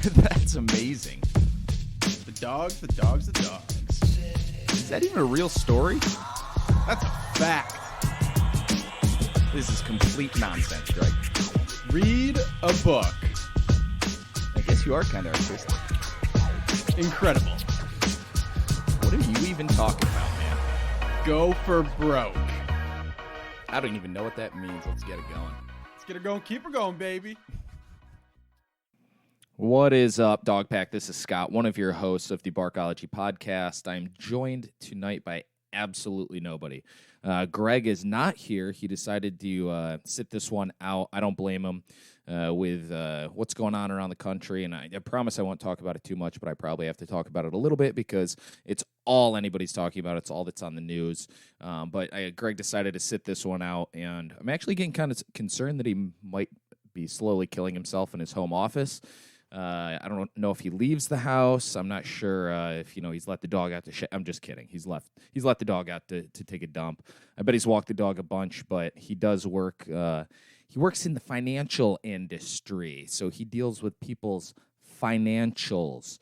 That's amazing. The dogs. Is that even a real story? That's a fact. This is complete nonsense, Greg. Read a book. I guess you are kind of artistic. Incredible. What are you even talking about, man? Go for broke. I don't even know what that means. Let's get it going. Let's get her going. Keep her going, baby. What is up, Dog Pack? This is Scott, one of your hosts of the Barkology Podcast. I'm joined tonight by absolutely nobody. Greg is not here. He decided to sit this one out. I don't blame him with what's going on around the country, and I promise I won't talk about it too much, but I probably have to talk about it a little bit because it's all anybody's talking about. It's all that's on the news. But Greg decided to sit this one out, and I'm actually getting kind of concerned that he might be slowly killing himself in his home office. I don't know if he leaves the house. I'm not sure if he's let the dog out to I'm just kidding. He's let the dog out to take a dump. I bet he's walked the dog a bunch, but he does work. He works in the financial industry, so he deals with people's financials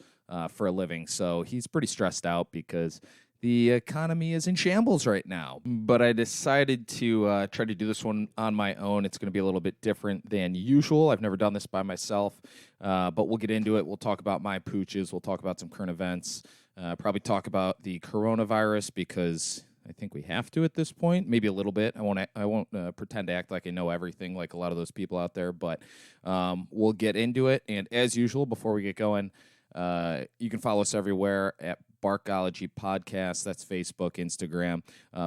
for a living. So he's pretty stressed out because the economy is in shambles right now. But I decided to try to do this one on my own. It's going to be a little bit different than usual. I've never done this by myself, but we'll get into it. We'll talk about my pooches. We'll talk about some current events. Probably talk about the coronavirus because I think we have to at this point. Maybe a little bit. I won't pretend to act like I know everything like a lot of those people out there, but we'll get into it. And as usual, before we get going, you can follow us everywhere at Barkology Podcast. That's Facebook, Instagram,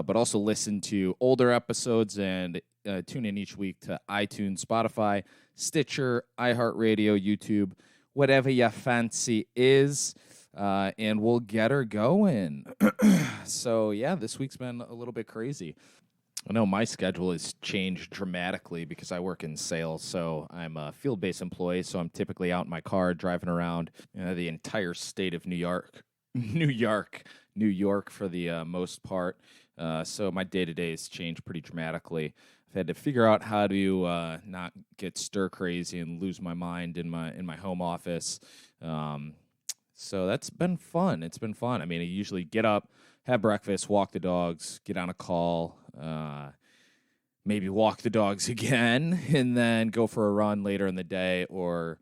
but also listen to older episodes and tune in each week to iTunes, Spotify, Stitcher, iHeartRadio, YouTube, whatever your fancy is, and we'll get her going. So, yeah, this week's been a little bit crazy. I know my schedule has changed dramatically because I work in sales, so I'm a field-based employee, so I'm typically out in my car driving around the entire state of New York for the most part. So my day-to-day has changed pretty dramatically. I've had to figure out how to not get stir-crazy and lose my mind in my home office. So that's been fun. It's been fun. I mean, I usually get up, have breakfast, walk the dogs, get on a call, maybe walk the dogs again, and then go for a run later in the day or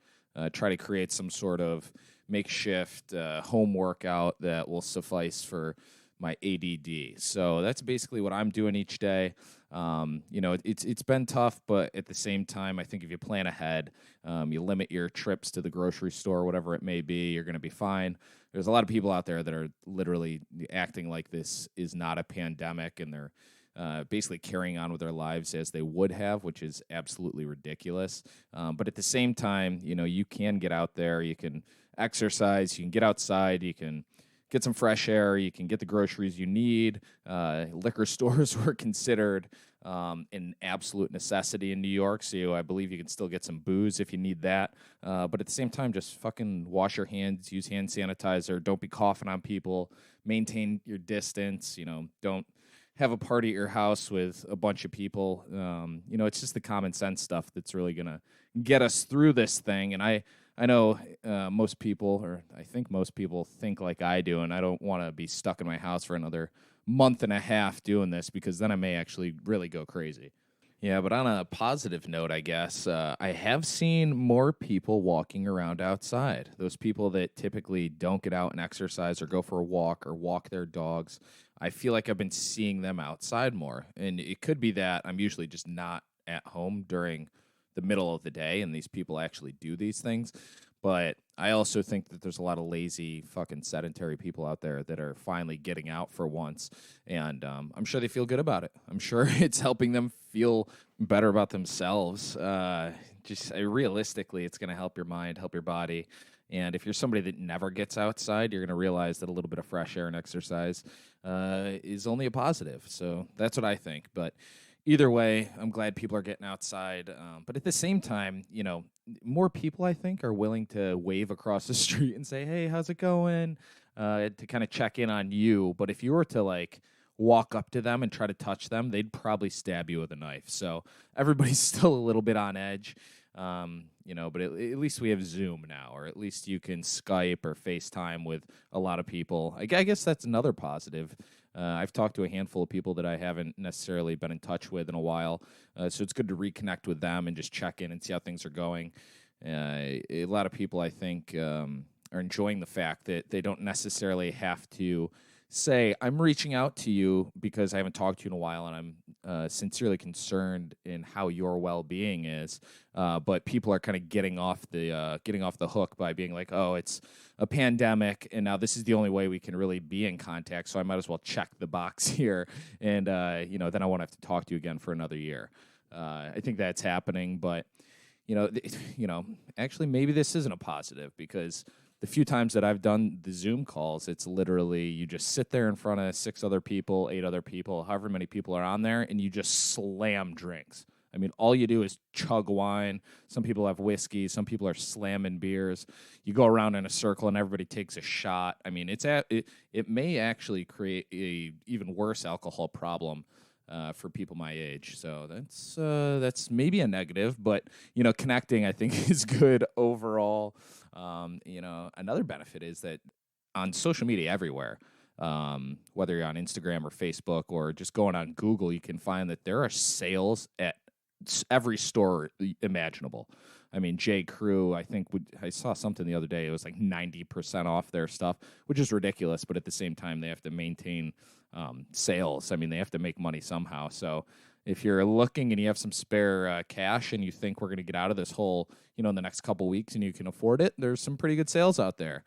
try to create some sort of makeshift home workout that will suffice for my ADD. So that's basically what I'm doing each day. It's been tough, but at the same time, I think if you plan ahead, you limit your trips to the grocery store, whatever it may be, you're going to be fine. There's a lot of people out there that are literally acting like this is not a pandemic, and they're basically carrying on with their lives as they would have, which is absolutely ridiculous. But at the same time, you can get out there, you can exercise, you can get outside, you can get some fresh air, you can get the groceries you need. Liquor stores were considered an absolute necessity in New York, so I believe you can still get some booze if you need that. But at the same time, just fucking wash your hands, use hand sanitizer, don't be coughing on people, maintain your distance, don't have a party at your house with a bunch of people. It's just the common sense stuff that's really going to get us through this thing. And I know most people, or I think most people think like I do, and I don't want to be stuck in my house for another month and a half doing this because then I may actually really go crazy. Yeah, but on a positive note, I guess, I have seen more people walking around outside. Those people that typically don't get out and exercise or go for a walk or walk their dogs, I feel like I've been seeing them outside more. And it could be that I'm usually just not at home during the middle of the day, and these people actually do these things. But I also think that there's a lot of lazy, fucking sedentary people out there that are finally getting out for once, and I'm sure they feel good about it. I'm sure it's helping them feel better about themselves. Realistically, it's going to help your mind, help your body, and if you're somebody that never gets outside, you're going to realize that a little bit of fresh air and exercise is only a positive. So that's what I think, but either way, I'm glad people are getting outside. But at the same time, more people, I think, are willing to wave across the street and say, hey, how's it going? To kind of check in on you. But if you were to, walk up to them and try to touch them, they'd probably stab you with a knife. So everybody's still a little bit on edge. But at least we have Zoom now, or at least you can Skype or FaceTime with a lot of people. I guess that's another positive. I've talked to a handful of people that I haven't necessarily been in touch with in a while, so it's good to reconnect with them and just check in and see how things are going. A lot of people, I think, are enjoying the fact that they don't necessarily have to say, I'm reaching out to you because I haven't talked to you in a while and I'm sincerely concerned in how your well-being is. But people are kind of getting off the hook by being like, oh, it's a pandemic, and now this is the only way we can really be in contact, so I might as well check the box here, and then I won't have to talk to you again for another year. I think that's happening, but actually maybe this isn't a positive, because the few times that I've done the Zoom calls, it's literally you just sit there in front of 6 other people, 8 other people, however many people are on there, and you just slam drinks. I mean, all you do is chug wine. Some people have whiskey. Some people are slamming beers. You go around in a circle, and everybody takes a shot. I mean, it may actually create a even worse alcohol problem for people my age. So that's maybe a negative, but connecting, I think, is good overall. Another benefit is that on social media everywhere, whether you're on Instagram or Facebook or just going on Google, you can find that there are sales at every store imaginable. I mean, J. Crew, I think I saw something the other day. It was like 90% off their stuff, which is ridiculous. But at the same time, they have to maintain sales. I mean, they have to make money somehow. So if you're looking and you have some spare cash and you think we're going to get out of this hole, in the next couple weeks and you can afford it, there's some pretty good sales out there.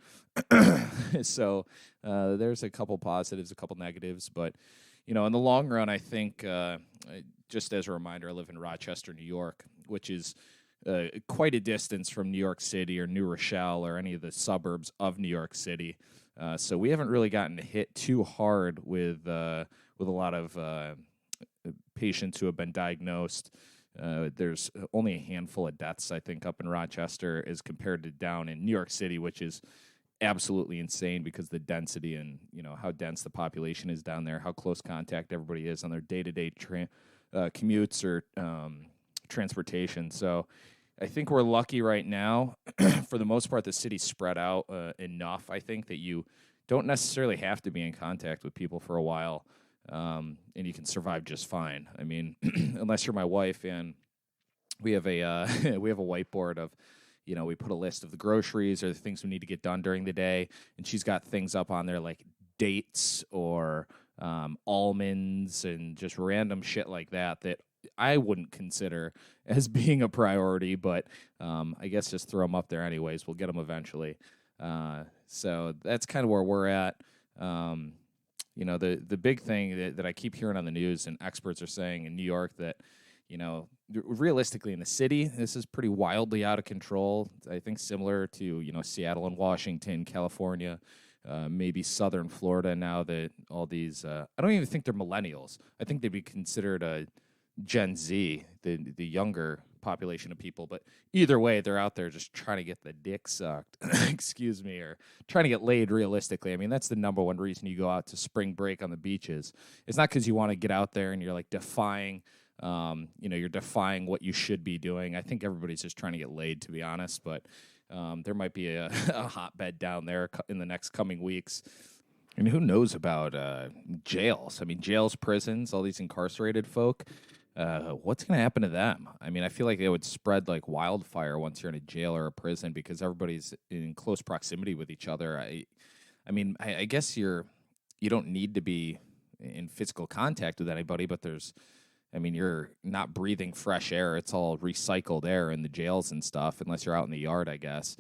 So there's a couple positives, a couple negatives. But, in the long run, I think, just as a reminder, I live in Rochester, New York, which is quite a distance from New York City or New Rochelle or any of the suburbs of New York City. So we haven't really gotten hit too hard with a lot of patients who have been diagnosed. There's only a handful of deaths, I think, up in Rochester as compared to down in New York City, which is absolutely insane because the density and how dense the population is down there, how close contact everybody is on their day-to-day commutes or transportation. So I think we're lucky right now. For the most part, the city's spread out enough, I think, that you don't necessarily have to be in contact with people for a while, and you can survive just fine. I mean, unless you're my wife, and we have a we have a whiteboard of, we put a list of the groceries or the things we need to get done during the day, and she's got things up on there like dates or almonds and just random shit like that I wouldn't consider as being a priority, but I guess just throw them up there anyways. We'll get them eventually. So that's kind of where we're at. The big thing that I keep hearing on the news and experts are saying in New York that, realistically in the city, this is pretty wildly out of control. I think similar to, Seattle and Washington, California, maybe southern Florida now that all these, I don't even think they're millennials. I think they'd be considered a Gen Z, the younger population of people. But either way, they're out there just trying to get the dick sucked, excuse me, or trying to get laid realistically. I mean, that's the number one reason you go out to spring break on the beaches. It's not because you want to get out there and you're like defying, you're defying what you should be doing. I think everybody's just trying to get laid, to be honest. But there might be a hotbed down there in the next coming weeks. And who knows about jails? I mean, jails, prisons, all these incarcerated folk. What's going to happen to them? I mean, I feel like they would spread like wildfire once you're in a jail or a prison because everybody's in close proximity with each other. I guess you don't need to be in physical contact with anybody, but you're not breathing fresh air. It's all recycled air in the jails and stuff, unless you're out in the yard, I guess.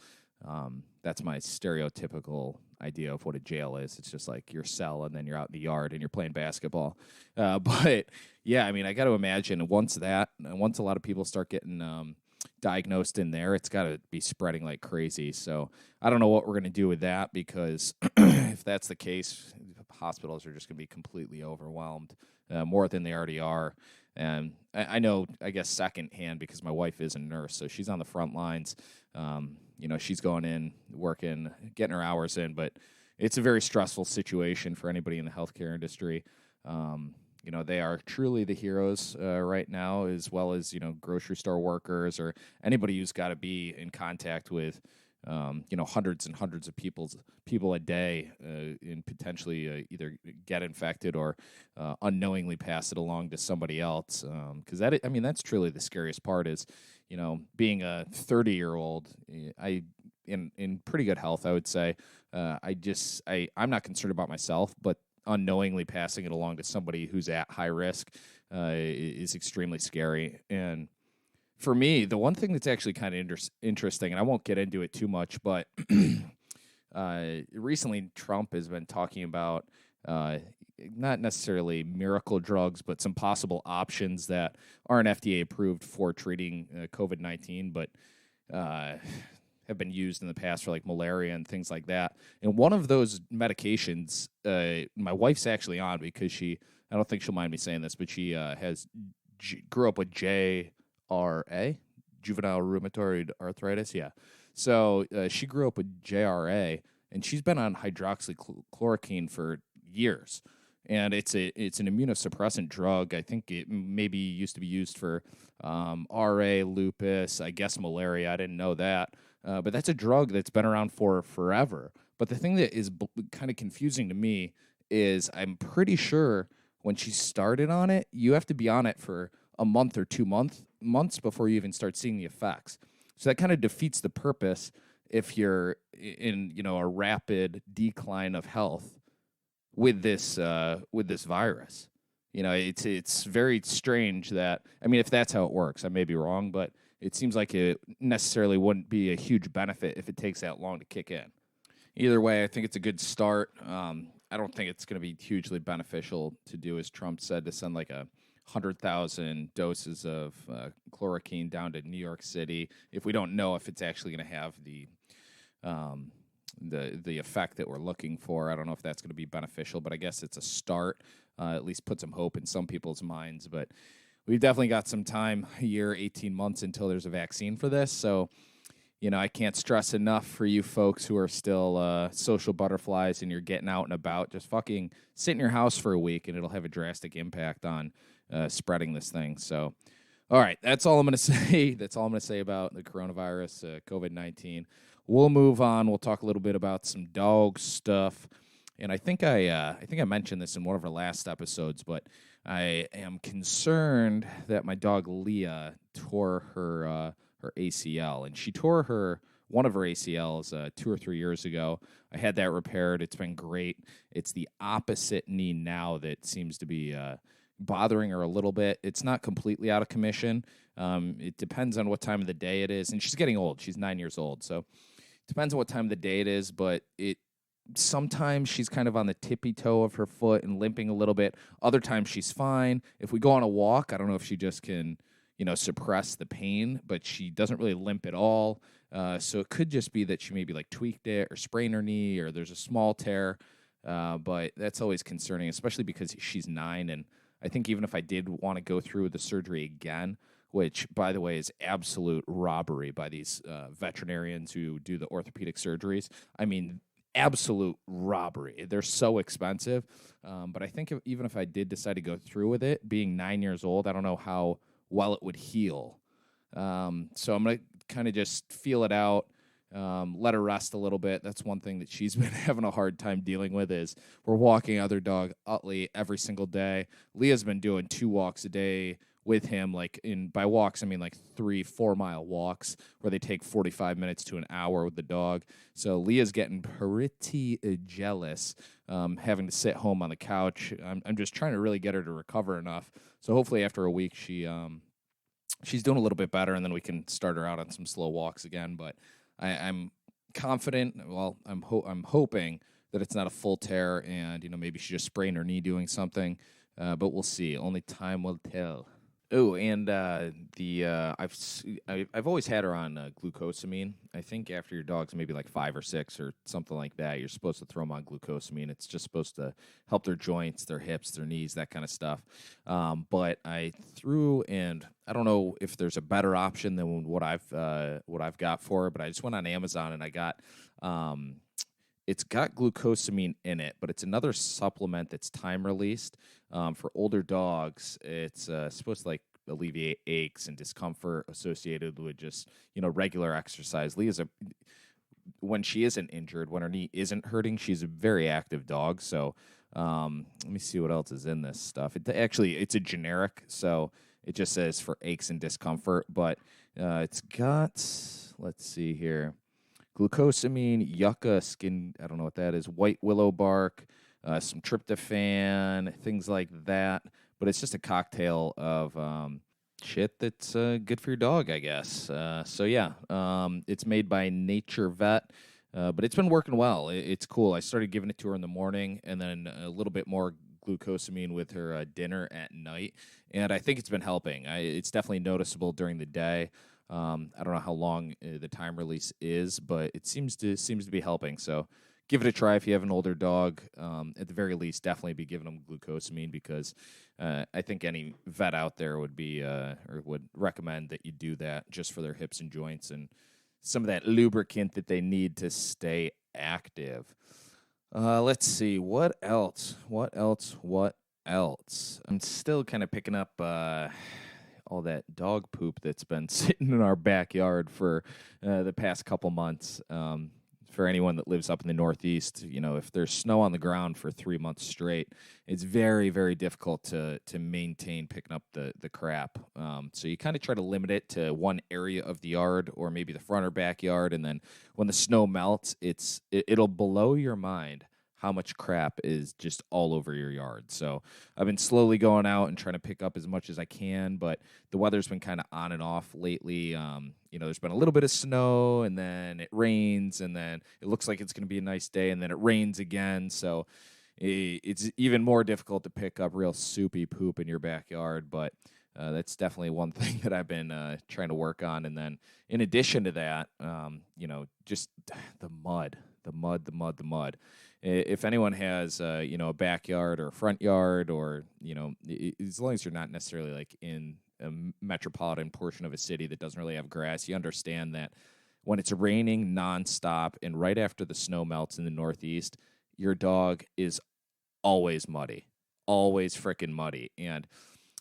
That's my stereotypical idea of what a jail is. It's just like your cell, and then you're out in the yard and you're playing basketball. But yeah, I got to imagine once a lot of people start getting diagnosed in there, it's got to be spreading like crazy. So I don't know what we're going to do with that, because if that's the case, hospitals are just going to be completely overwhelmed, more than they already are. And I know, I guess, secondhand, because my wife is a nurse, so she's on the front lines. She's going in, working, getting her hours in, but it's a very stressful situation for anybody in the healthcare industry. They are truly the heroes right now, as well as, grocery store workers or anybody who's got to be in contact with, hundreds and hundreds of people a day and potentially either get infected or unknowingly pass it along to somebody else. Because that's truly the scariest part is, being a 30-year-old, in pretty good health, I would say. I'm not concerned about myself, but unknowingly passing it along to somebody who's at high risk is extremely scary. And for me, the one thing that's actually kind of interesting, and I won't get into it too much, but recently Trump has been talking about not necessarily miracle drugs, but some possible options that aren't FDA approved for treating COVID-19, but have been used in the past for like malaria and things like that. And one of those medications, my wife's actually on because I don't think she'll mind me saying this, but she grew up with JRA, juvenile rheumatoid arthritis. Yeah. So she grew up with JRA, and she's been on hydroxychloroquine for years. And it's an immunosuppressant drug. I think it maybe used to be used for RA, lupus, I guess malaria. I didn't know that. But that's a drug that's been around for forever. But the thing that is kind of confusing to me is I'm pretty sure when she started on it, you have to be on it for a month or 2 months before you even start seeing the effects. So that kind of defeats the purpose if you're in a rapid decline of health with this virus. It's very strange that, if that's how it works, I may be wrong, but it seems like it necessarily wouldn't be a huge benefit if it takes that long to kick in. Either way, I think it's a good start. I don't think it's going to be hugely beneficial to do, as Trump said, to send like 100,000 doses of chloroquine down to New York City if we don't know if it's actually going to have the effect that we're looking for. I don't know if that's going to be beneficial, but I guess it's a start. At least put some hope in some people's minds. But we've definitely got some time, a year, 18 months until there's a vaccine for this. So, I can't stress enough for you folks who are still social butterflies and you're getting out and about, just fucking sit in your house for a week and it'll have a drastic impact on spreading this thing. So, all right, that's all I'm going to say. That's all I'm going to say about the coronavirus, COVID-19. We'll move on. We'll talk a little bit about some dog stuff. And I think I mentioned this in one of our last episodes, but I am concerned that my dog Leah tore her ACL, and she tore one of her ACLs 2 or 3 years ago. I had that repaired. It's been great. It's the opposite knee now that seems to be bothering her a little bit. It's not completely out of commission. It depends on what time of the day it is, and she's getting old. She's 9 years old, so it depends on what time of the day it is, but sometimes she's kind of on the tippy toe of her foot and limping a little bit. Other times she's fine. If we go on a walk, I don't know if she just can, suppress the pain, but she doesn't really limp at all. So it could just be that she maybe tweaked it or sprained her knee or there's a small tear. But that's always concerning, especially because she's 9. And I think even if I did want to go through with the surgery again, which, by the way, is absolute robbery by these veterinarians who do the orthopedic surgeries. Absolute robbery. They're so expensive. But I think even if I did decide to go through with it, being 9 years old, I don't know how well it would heal. So I'm going to kind of just feel it out, let her rest a little bit. That's one thing that she's been having a hard time dealing with is we're walking other dog, Utley, every single day. Leah's been doing 2 walks a day with him, by walks, 3-4 mile walks where they take 45 minutes to an hour with the dog. So Leah's getting pretty jealous, having to sit home on the couch. I'm just trying to really get her to recover enough. So hopefully after a week she's doing a little bit better, and then we can start her out on some slow walks again. But I'm confident. Well, I'm hoping that it's not a full tear, and maybe she just sprained her knee doing something. But we'll see. Only time will tell. Oh, and I've always had her on glucosamine. I think after your dog's maybe 5 or 6 or something like that, you're supposed to throw them on glucosamine. It's just supposed to help their joints, their hips, their knees, that kind of stuff. But I threw, and I don't know if there's a better option than what I've got for her, but I just went on Amazon and I got it's got glucosamine in it, but it's another supplement that's time released. For older dogs, it's supposed to like alleviate aches and discomfort associated with just regular exercise. When she isn't injured, when her knee isn't hurting, she's a very active dog. So let me see what else is in this stuff. It's a generic, so it just says for aches and discomfort, but it's got, let's see here, glucosamine, yucca, skin, I don't know what that is, white willow bark, some tryptophan, things like that. But it's just a cocktail of shit that's good for your dog, I guess. So yeah, it's made by Nature Vet, but it's been working well. It's cool. I started giving it to her in the morning, and then a little bit more glucosamine with her dinner at night, and I think it's been helping. It's definitely noticeable during the day. I don't know how long the time release is, but it seems to be helping. So give it a try if you have an older dog. At the very least, definitely be giving them glucosamine, because I think any vet out there would be or would recommend that you do that just for their hips and joints and some of that lubricant that they need to stay active. Let's see. What else? I'm still kind of picking up all that dog poop that's been sitting in our backyard for the past couple months. For anyone that lives up in the Northeast, if there's snow on the ground for 3 months straight, it's very, very difficult to maintain picking up the crap. So you kind of try to limit it to one area of the yard, or maybe the front or backyard, and then when the snow melts, it'll blow your mind how much crap is just all over your yard. So I've been slowly going out and trying to pick up as much as I can, but the weather's been kind of on and off lately. There's been a little bit of snow, and then it rains, and then it looks like it's going to be a nice day, and then it rains again. So it's even more difficult to pick up real soupy poop in your backyard, but that's definitely one thing that I've been trying to work on. And then in addition to that, just the mud. If anyone has, a backyard or a front yard, or, as long as you're not necessarily like in a metropolitan portion of a city that doesn't really have grass, you understand that when it's raining nonstop and right after the snow melts in the Northeast, your dog is always muddy, always freaking muddy. And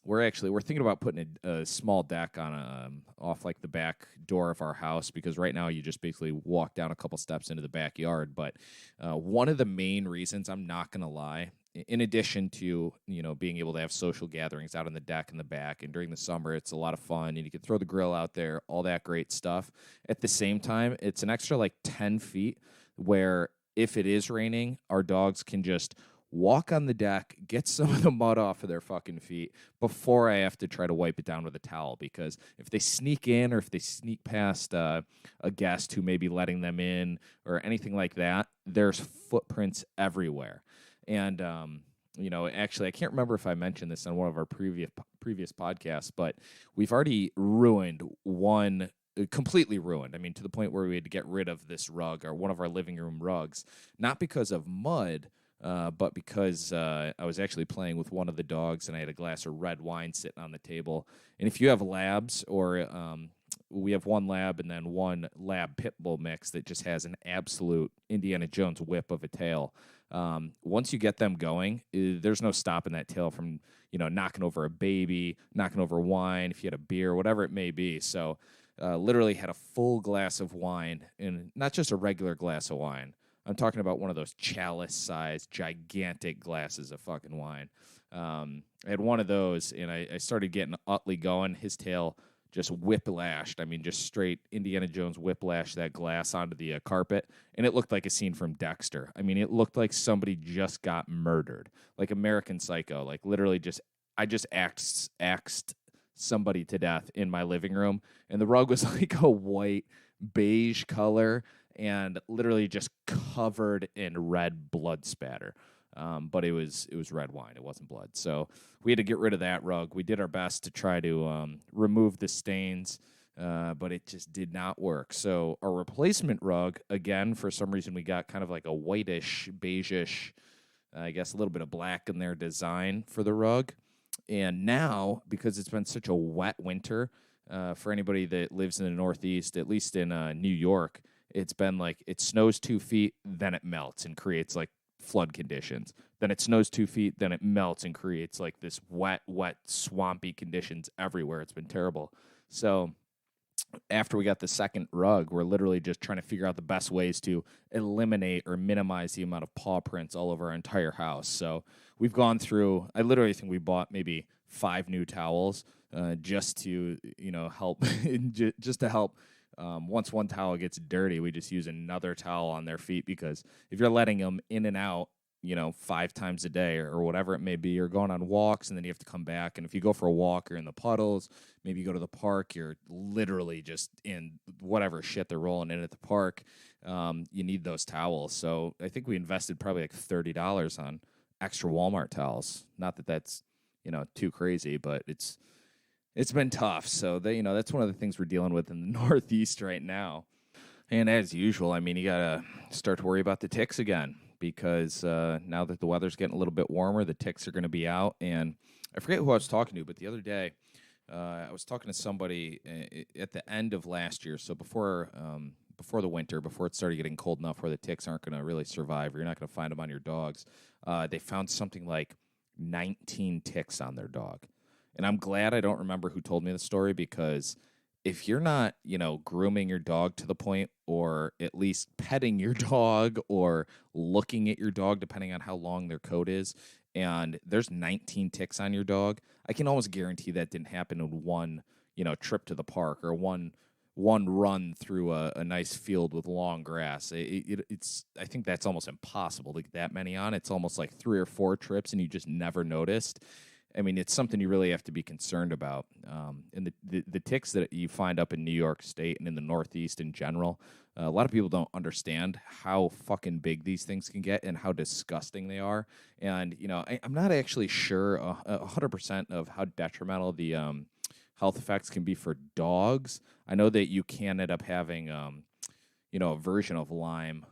we're thinking about putting a small deck on off like the back door of our house, because right now you just basically walk down a couple steps into the backyard. But one of the main reasons, I'm not going to lie, in addition to being able to have social gatherings out on the deck in the back, and during the summer it's a lot of fun and you can throw the grill out there, all that great stuff. At the same time, it's an extra like 10 feet where if it is raining, our dogs can just walk on the deck, get some of the mud off of their fucking feet before I have to try to wipe it down with a towel. Because if they sneak in, or if they sneak past a guest who may be letting them in or anything like that, there's footprints everywhere. And, actually, I can't remember if I mentioned this on one of our previous podcasts, but we've already completely ruined. I mean, to the point where we had to get rid of this rug, or one of our living room rugs, not because of mud, but because I was actually playing with one of the dogs, and I had a glass of red wine sitting on the table. And if you have labs, or we have one lab and then one lab pit bull mix that just has an absolute Indiana Jones whip of a tail. Once you get them going, there's no stopping that tail from knocking over a baby, knocking over wine, if you had a beer, whatever it may be. So literally had a full glass of wine, and not just a regular glass of wine. I'm talking about one of those chalice-sized, gigantic glasses of fucking wine. I had one of those, and I started getting Utley going. His tail just whiplashed. I mean, just straight Indiana Jones whiplashed that glass onto the carpet, and it looked like a scene from Dexter. I mean, it looked like somebody just got murdered, like American Psycho. Like, literally I just axed somebody to death in my living room, and the rug was like a white, beige color, and literally just covered in red blood spatter. But it was red wine. It wasn't blood. So we had to get rid of that rug. We did our best to try to remove the stains, but it just did not work. So our replacement rug, again, for some reason, we got kind of like a whitish, beigeish, I guess a little bit of black in their design for the rug. And now, because it's been such a wet winter, for anybody that lives in the Northeast, at least in New York, it's been like it snows 2 feet, then it melts and creates like flood conditions. Then it snows 2 feet, then it melts and creates like this wet, swampy conditions everywhere. It's been terrible. So after we got the second rug, we're literally just trying to figure out the best ways to eliminate or minimize the amount of paw prints all over our entire house. So we've gone through, I literally think we bought maybe 5 new towels just to, help, just to help. Once one towel gets dirty, we just use another towel on their feet, because if you're letting them in and out, 5 times a day or whatever it may be, you're going on walks and then you have to come back. And if you go for a walk, you're in the puddles, maybe you go to the park, you're literally just in whatever shit they're rolling in at the park. You need those towels. So I think we invested probably like $30 on extra Walmart towels. Not that that's, too crazy, but it's been tough. So that's one of the things we're dealing with in the Northeast right now. And as usual, you got to start to worry about the ticks again, because now that the weather's getting a little bit warmer, the ticks are going to be out. And I forget who I was talking to, but the other day I was talking to somebody at the end of last year, so before the winter, before it started getting cold enough where the ticks aren't going to really survive, or you're not going to find them on your dogs. They found something like 19 ticks on their dog. And I'm glad I don't remember who told me the story, because if you're not, grooming your dog to the point, or at least petting your dog or looking at your dog, depending on how long their coat is, and there's 19 ticks on your dog, I can almost guarantee that didn't happen in one, trip to the park, or one run through a nice field with long grass. It's I think that's almost impossible to get that many on. It's almost like 3 or 4 trips and you just never noticed. It's something you really have to be concerned about. And the ticks that you find up in New York State and in the Northeast in general, a lot of people don't understand how fucking big these things can get and how disgusting they are. And, I'm not actually sure 100% of how detrimental the health effects can be for dogs. I know that you can end up having, a version of Lyme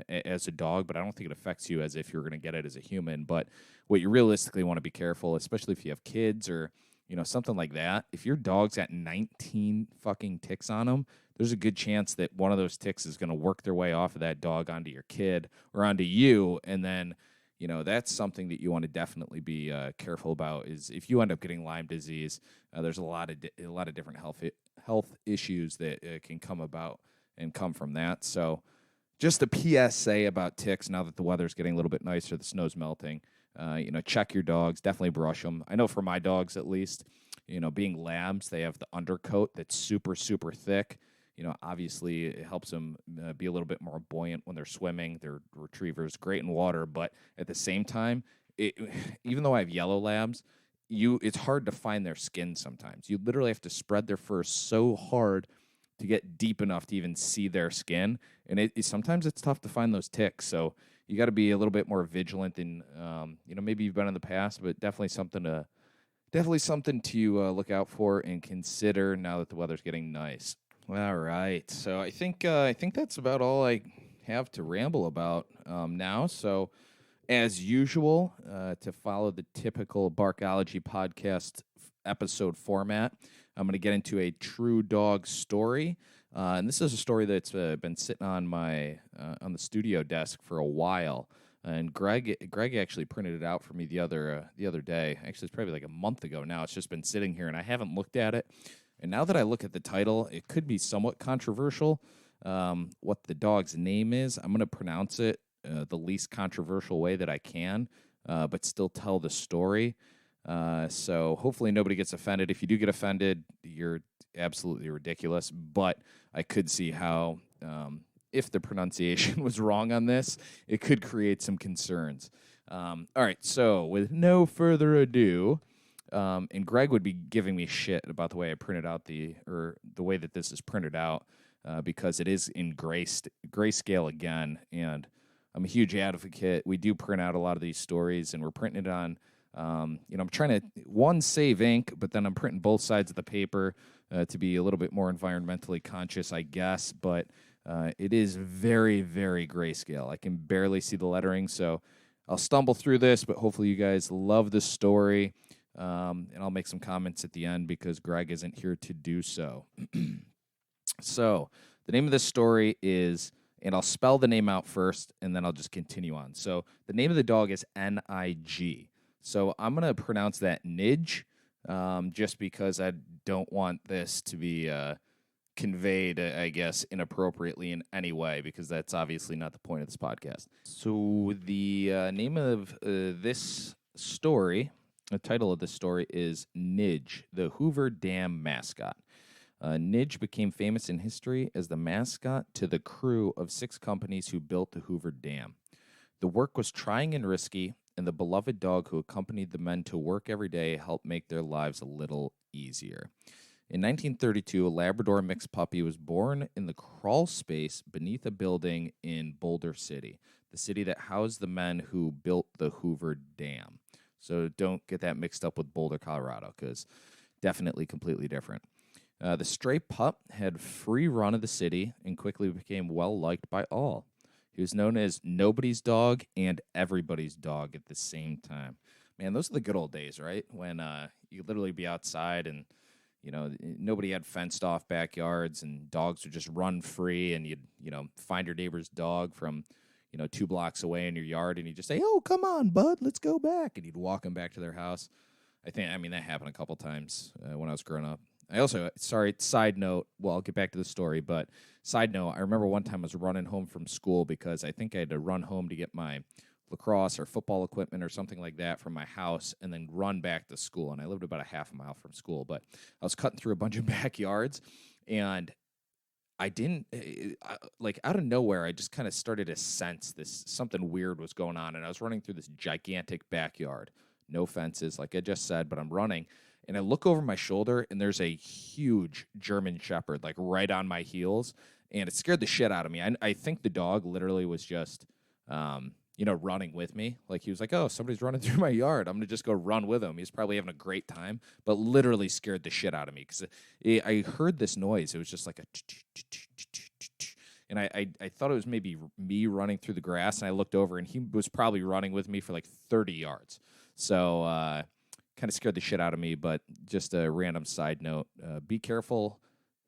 as a dog, but I don't think it affects you as if you're going to get it as a human. But what you realistically want to be careful, especially if you have kids or, something like that, if your dog's got 19 fucking ticks on them, there's a good chance that one of those ticks is going to work their way off of that dog onto your kid or onto you. And then, that's something that you want to definitely be careful about, is if you end up getting Lyme disease, there's a lot of different health issues that can come about and come from that. So just a PSA about ticks now that the weather's getting a little bit nicer, the snow's melting. Check your dogs, definitely brush them. I know for my dogs at least, being labs, they have the undercoat that's super, super thick. Obviously it helps them be a little bit more buoyant when they're swimming. They're retrievers, great in water, but at the same time, even though I have yellow labs, it's hard to find their skin sometimes. You literally have to spread their fur so hard to get deep enough to even see their skin, and sometimes it's tough to find those ticks. So you got to be a little bit more vigilant than maybe you've been in the past, but definitely something to look out for and consider now that the weather's getting nice. All right, so I think that's about all I have to ramble about now. So, as usual, to follow the typical Barkology Podcast episode format, I'm going to get into a true dog story, and this is a story that's been sitting on my on the studio desk for a while. And Greg actually printed it out for me the other day. Actually, it's probably like a month ago now. It's just been sitting here, and I haven't looked at it. And now that I look at the title, it could be somewhat controversial. What the dog's name is, I'm going to pronounce it the least controversial way that I can, but still tell the story. So hopefully nobody gets offended. If you do get offended, you're absolutely ridiculous. But I could see how, if the pronunciation was wrong on this, it could create some concerns. All right, so with no further ado, and Greg would be giving me shit about the way I printed out the way that this is printed out, because it is in grayscale again, and I'm a huge advocate. We do print out a lot of these stories, and we're printing it on. I'm trying to save ink, but then I'm printing both sides of the paper to be a little bit more environmentally conscious, I guess. But it is very, very grayscale. I can barely see the lettering, so I'll stumble through this. But hopefully, you guys love the story. And I'll make some comments at the end because Greg isn't here to do so. So, The name of this story is, and I'll spell the name out first, and then I'll just continue on. So the name of the dog is N-I-G. So I'm going to pronounce that Nidge, just because I don't want this to be conveyed, I guess, inappropriately in any way, because that's obviously not the point of this podcast. So the name of this story, the title of this story is Nidge, the Hoover Dam Mascot. Nidge became famous in history as the mascot to the crew of 6 companies who built the Hoover Dam. The work was trying and risky, and the beloved dog who accompanied the men to work every day helped make their lives a little easier. In 1932, a Labrador mixed puppy was born in the crawl space beneath a building in Boulder City, the city that housed the men who built the Hoover Dam. So don't get that mixed up with Boulder, Colorado, because definitely completely different. The stray pup had free run of the city and quickly became well-liked by all. He was known as nobody's dog and everybody's dog at the same time. Man, those are the good old days, right? When you could literally be outside and, you know, nobody had fenced-off backyards and dogs would just run free, and you'd, you know, find your neighbor's dog from, you know, 2 blocks away in your yard, and you'd just say, "Oh, come on, bud, let's go back." And you'd walk them back to their house. I mean, that happened a couple times when I was growing up. I also, side note, well, I'll get back to the story, but side note, I remember one time I was running home from school because I think I had to run home to get my lacrosse or football equipment or something like that from my house and then run back to school. And I lived about a half a mile from school, but I was cutting through a bunch of backyards, and I didn't, like, out of nowhere, I just kind of started to sense something weird was going on, and I was running through this gigantic backyard. No fences, like I just said, but I'm running. And I look over my shoulder, and there's a huge German Shepherd, like, right on my heels. And it scared the shit out of me. I think the dog literally was just, running with me. Like, he was like, "Oh, somebody's running through my yard. I'm going to just go run with him." He's probably having a great time, but literally scared the shit out of me. Because I heard this noise. It was just like a... And I thought it was maybe me running through the grass, and I looked over, and he was probably running with me for like 30 yards. So... kind of scared the shit out of me, but just a random side note. Be careful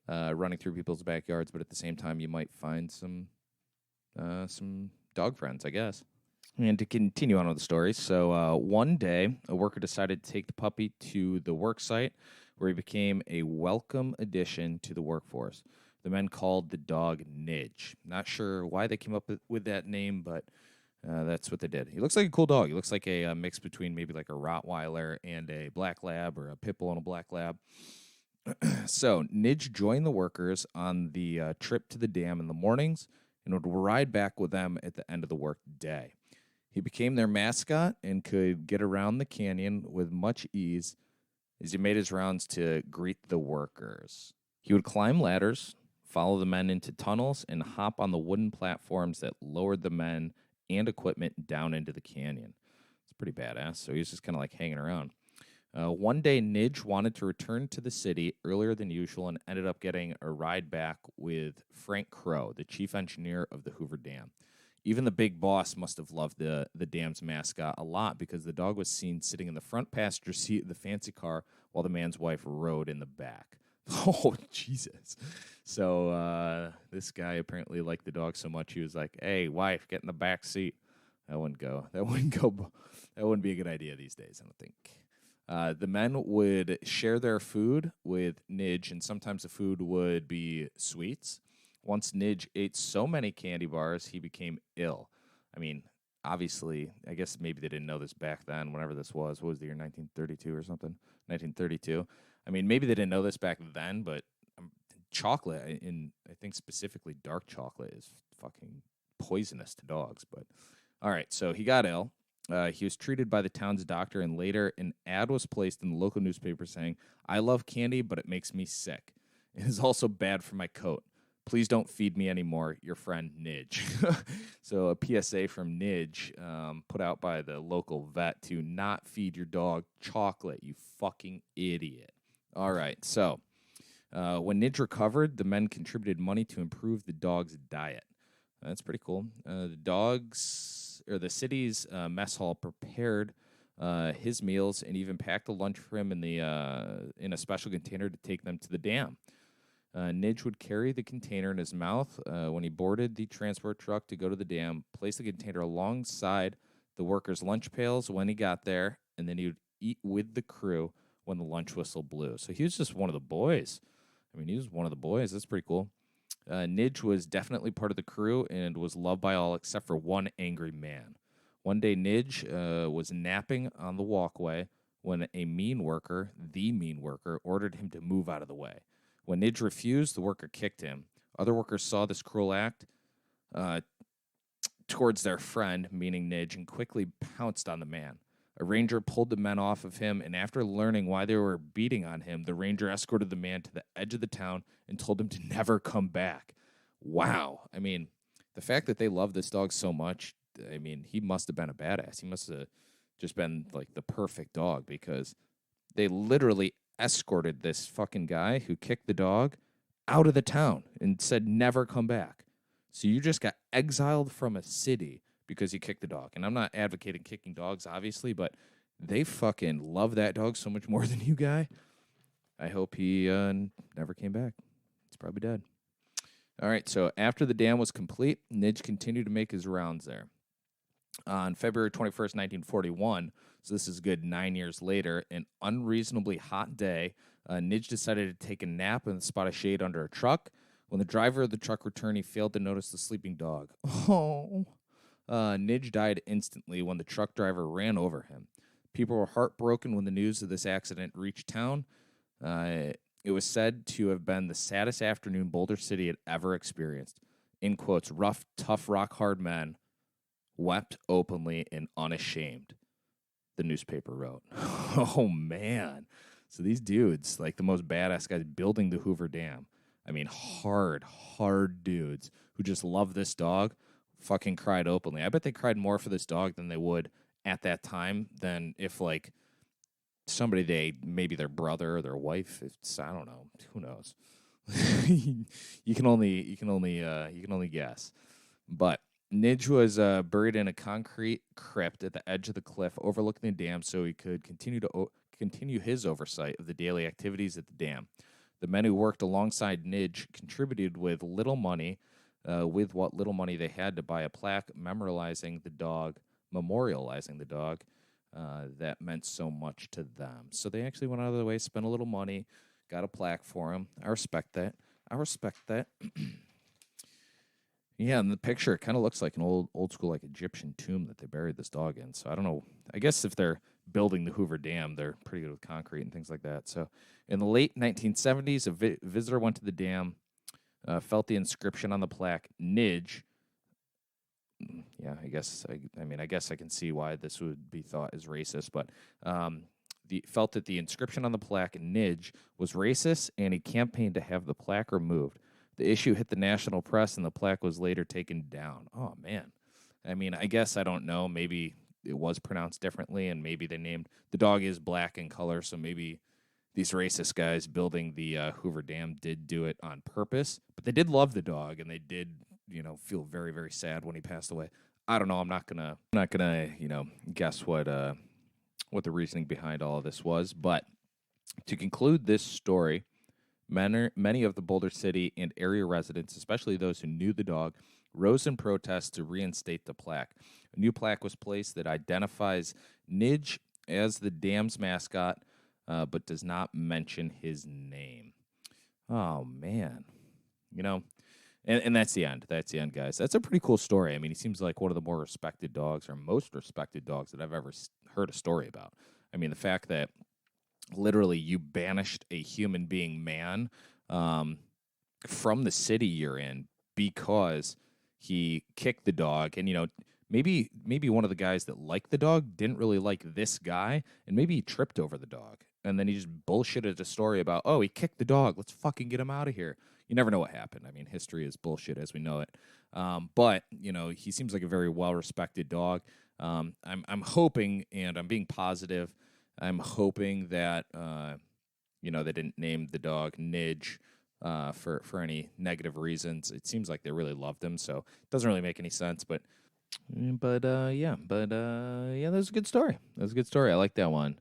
running through people's backyards, but at the same time, you might find some dog friends, I guess. And to continue on with the story, so one day, a worker decided to take the puppy to the work site, where he became a welcome addition to the workforce. The men called the dog Nidge. Not sure why they came up with that name, but... that's what they did. He looks like a cool dog. He looks like a mix between maybe like a Rottweiler and a Black Lab, or a Pit Bull and a Black Lab. So Nidge joined the workers on the trip to the dam in the mornings and would ride back with them at the end of the work day. He became their mascot and could get around the canyon with much ease as he made his rounds to greet the workers. He would climb ladders, follow the men into tunnels, and hop on the wooden platforms that lowered the men and equipment down into the canyon. It's pretty badass. So he's just kind of like hanging around. One day, Nidge wanted to return to the city earlier than usual and ended up getting a ride back with Frank Crow, the chief engineer of the Hoover Dam. Even the big boss must have loved the dam's mascot a lot, because the dog was seen sitting in the front passenger seat of the fancy car while the man's wife rode in the back. Oh, Jesus. So this guy apparently liked the dog so much, he was like, "Hey, wife, get in the back seat." That wouldn't be a good idea these days, I don't think. The men would share their food with Nidge, and sometimes the food would be sweets. Once Nidge ate so many candy bars, he became ill. I mean, obviously, I guess maybe they didn't know this back then, whenever this was. What was the year, 1932 or something? 1932. I mean, maybe they didn't know this back then, but chocolate, I think specifically dark chocolate, is fucking poisonous to dogs. But all right, so he got ill. He was treated by the town's doctor, and later an ad was placed in the local newspaper saying, "I love candy, but it makes me sick. It is also bad for my coat. Please don't feed me anymore, your friend Nidge." So a PSA from Nidge, put out by the local vet to not feed your dog chocolate, you fucking idiot. All right, so when Nidge recovered, the men contributed money to improve the dog's diet. That's pretty cool. The city's mess hall prepared his meals and even packed a lunch for him in a special container to take them to the dam. Nidge would carry the container in his mouth when he boarded the transport truck to go to the dam, place the container alongside the workers' lunch pails when he got there, and then he would eat with the crew when the lunch whistle blew. So he was just one of the boys. I mean, he was one of the boys. That's pretty cool. Nidge was definitely part of the crew and was loved by all except for one angry man. One day, Nidge was napping on the walkway when the mean worker, ordered him to move out of the way. When Nidge refused, the worker kicked him. Other workers saw this cruel act towards their friend, meaning Nidge, and quickly pounced on the man. A ranger pulled the men off of him, and after learning why they were beating on him, the ranger escorted the man to the edge of the town and told him to never come back. Wow. I mean, the fact that they love this dog so much, I mean, he must have been a badass. He must have just been, like, the perfect dog because they literally escorted this fucking guy who kicked the dog out of the town and said never come back. So you just got exiled from a city because you kicked the dog. And I'm not advocating kicking dogs, obviously, but they fucking love that dog so much more than you, guy. I hope he never came back. He's probably dead. All right, so after the dam was complete, Nidge continued to make his rounds there. On February 21st, 1941, so this is a good 9 years later, an unreasonably hot day, Nidge decided to take a nap in the spot of shade under a truck. When the driver of the truck returned, he failed to notice the sleeping dog. Oh. Nidge died instantly when the truck driver ran over him. People were heartbroken when the news of this accident reached town. It was said to have been the saddest afternoon Boulder City had ever experienced. In quotes, rough, tough, rock-hard men wept openly and unashamed, the newspaper wrote. Oh, man. So these dudes, like the most badass guys building the Hoover Dam, I mean, hard dudes who just love this dog, fucking cried openly. I bet they cried more for this dog than they would at that time than if, like, somebody maybe their brother or their wife, I don't know, who knows. you can only guess. But Nidge was buried in a concrete crypt at the edge of the cliff overlooking the dam so he could continue his oversight of the daily activities at the dam. The men who worked alongside Nidge contributed with what little money they had to buy a plaque memorializing the dog that meant so much to them. So they actually went out of their way, spent a little money, got a plaque for him. I respect that. Yeah, in the picture, it kind of looks like an old school, like Egyptian tomb that they buried this dog in. So I don't know. I guess if they're building the Hoover Dam, they're pretty good with concrete and things like that. So in the late 1970s, a visitor went to the dam, felt the inscription on the plaque, Nidge. Yeah, I guess I can see why this would be thought as racist, but felt that the inscription on the plaque, Nidge, was racist, and he campaigned to have the plaque removed. The issue hit the national press, and the plaque was later taken down. Oh, man. I mean, I guess I don't know. Maybe it was pronounced differently, and maybe they named the dog is black in color, so maybe these racist guys building the Hoover Dam did do it on purpose. But they did love the dog, and they did, feel very, very sad when he passed away. I don't know. I'm not gonna guess what the reasoning behind all of this was. But to conclude this story, many of the Boulder City and area residents, especially those who knew the dog, rose in protest to reinstate the plaque. A new plaque was placed that identifies Nidge as the dam's mascot, but does not mention his name. Oh, man. And that's the end. That's the end, guys. That's a pretty cool story. I mean, he seems like one of the more respected dogs or most respected dogs that I've ever heard a story about. I mean, the fact that literally you banished a human being man from the city you're in because he kicked the dog. And, maybe one of the guys that liked the dog didn't really like this guy, and maybe he tripped over the dog. And then he just bullshitted a story about, oh, he kicked the dog. Let's fucking get him out of here. You never know what happened. I mean, history is bullshit as we know it. But, he seems like a very well-respected dog. I'm hoping, and I'm being positive, I'm hoping that, they didn't name the dog Nidge for any negative reasons. It seems like they really loved him, so it doesn't really make any sense. But that was a good story. That was a good story. I like that one.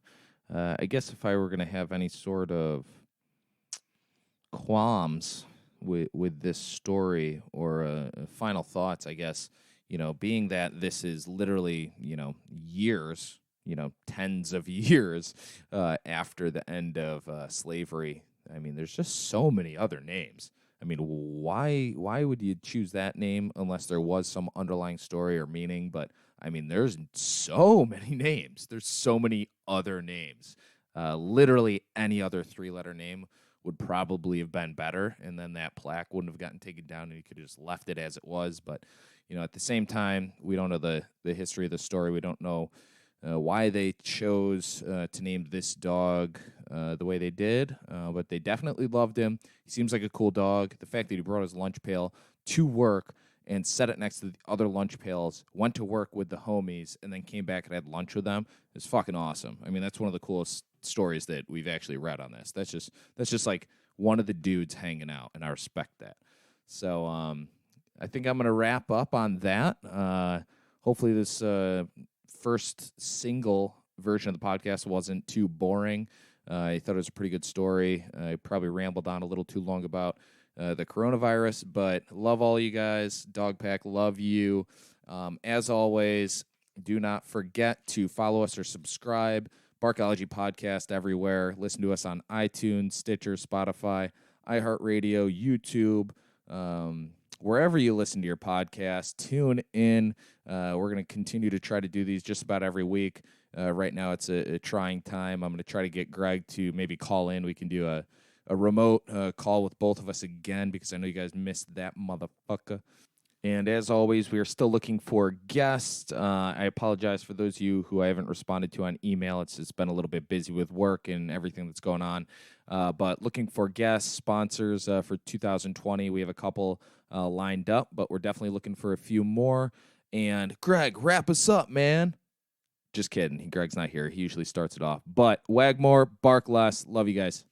I guess if I were going to have any sort of qualms with this story, or final thoughts, I guess, being that this is literally, years, tens of years after the end of slavery. I mean, there's just so many other names. I mean, why would you choose that name unless there was some underlying story or meaning? But, I mean, there's so many names. There's so many other names. Literally any other three-letter name would probably have been better, and then that plaque wouldn't have gotten taken down, and you could have just left it as it was. But, at the same time, we don't know the history of the story. We don't know why they chose to name this dog the way they did, but they definitely loved him. He seems like a cool dog. The fact that he brought his lunch pail to work and set it next to the other lunch pails, went to work with the homies, and then came back and had lunch with them is fucking awesome. I mean, that's one of the coolest stories that we've actually read on this. That's just like one of the dudes hanging out, and I respect that. So I think I'm going to wrap up on that. Hopefully this first single version of the podcast wasn't too boring. I thought it was a pretty good story. I probably rambled on a little too long about the coronavirus, but love all you guys. Dog Pack, love you. As always, do not forget to follow us or subscribe. Barkology Podcast everywhere. Listen to us on iTunes, Stitcher, Spotify, iHeartRadio, YouTube, wherever you listen to your podcast. Tune in. We're going to continue to try to do these just about every week. Right now it's a trying time. I'm going to try to get Greg to maybe call in. We can do a remote call with both of us again, because I know you guys missed that motherfucker. And as always, we are still looking for guests. I apologize for those of you who I haven't responded to on email. It's been a little bit busy with work and everything that's going on. But looking for guests, sponsors for 2020. We have a couple lined up, but we're definitely looking for a few more. And Greg, wrap us up, man. Just kidding. Greg's not here. He usually starts it off. But wag more, bark less. Love you guys.